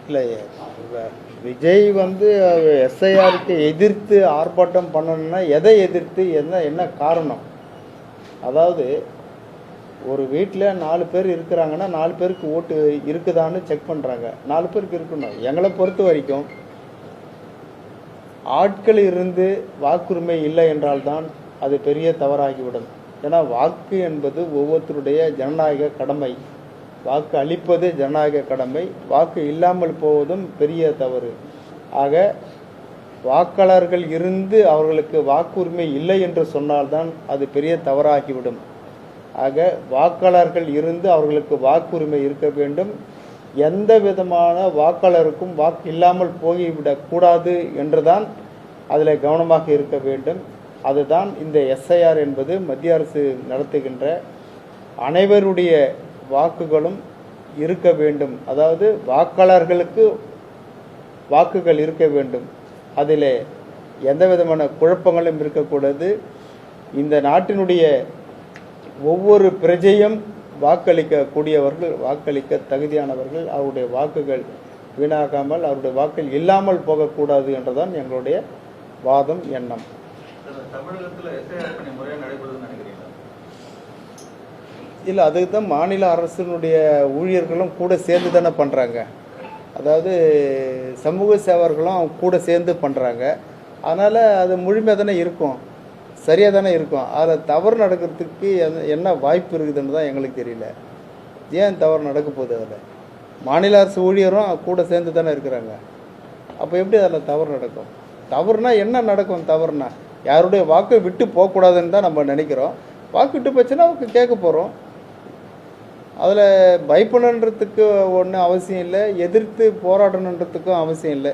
இல்லை, விஜய் வந்து எஸ்ஐஆருக்கு எதிர்த்து ஆர்ப்பாட்டம் பண்ணணும்னா எதை எதிர்த்து என்ன காரணம்? அதாவது ஒரு வீட்டில் 4 பேர் இருக்கிறாங்கன்னா 4 பேருக்கு ஓட்டு இருக்குதான்னு செக் பண்ணுறாங்க. 4 பேருக்கு இருக்கணும். எங்களை பொறுத்த வரைக்கும் ஆட்கள் இருந்து வாக்குரிமை இல்லை என்றால்தான் அது பெரிய தவறாகிவிடும். ஏன்னா வாக்கு என்பது ஒவ்வொருத்தருடைய ஜனநாயக கடமை. வாக்கு அளிப்பது ஜனநாயக கடமை. வாக்கு இல்லாமல் போவதும் பெரிய தவறு. ஆக வாக்காளர்கள் இருந்து அவர்களுக்கு வாக்குரிமை இல்லை என்று சொன்னால்தான் அது பெரிய தவறாகிவிடும். ஆக வாக்காளர்கள் இருந்து அவர்களுக்கு வாக்குரிமை இருக்க வேண்டும். எந்த விதமான வாக்காளருக்கும் வாக்கு இல்லாமல் போய்விடக்கூடாது என்றுதான் அதில் கவனமாக இருக்க வேண்டும். அதுதான் இந்த எஸ்ஐஆர் என்பது. மத்திய அரசு நடத்துகின்ற அனைவருடைய வாக்குகளும் இருக்க வேண்டும். அதாவது வாக்காளர்களுக்கு வாக்குகள் இருக்க வேண்டும். அதில் எந்த விதமான குழப்பங்களும் இருக்கக்கூடாது. இந்த நாட்டினுடைய ஒவ்வொரு பிரஜையும் வாக்களிக்கக்கூடியவர்கள், வாக்களிக்க தகுதியானவர்கள். அவருடைய வாக்குகள் வீணாகாமல், அவருடைய வாக்குகள் இல்லாமல் போகக்கூடாது என்றுதான் எங்களுடைய வாதம், எண்ணம். இல்லை, அதுக்கு தான் மாநில அரசினுடைய ஊழியர்களும் கூட சேர்ந்து தானே பண்ணுறாங்க. அதாவது சமூக சேவர்களும் கூட சேர்ந்து பண்ணுறாங்க. அதனால் அது முழுமையாக தானே இருக்கும், சரியாக தானே இருக்கும். அதில் தவறு நடக்கிறதுக்கு என்ன வாய்ப்பு இருக்குதுன்னு தான் எங்களுக்கு தெரியல. ஏன் தவறு நடக்க போகுது? அதில் மாநில அரசு ஊழியரும் கூட சேர்ந்து தானே இருக்கிறாங்க. அப்போ எப்படி அதில் தவறு நடக்கும்? தவறுனா என்ன நடக்கும்? தவறுனா யாருடைய வாக்கை விட்டு போகக்கூடாதுன்னு தான் நம்ம நினைக்கிறோம். வாக்கு விட்டு போச்சுன்னா அவங்க கேட்க போகிறோம். அதில் பயப்படணுன்றதுக்கு ஒன்றும் அவசியம் இல்லை, எதிர்த்து போராடணுன்றதுக்கும் அவசியம் இல்லை.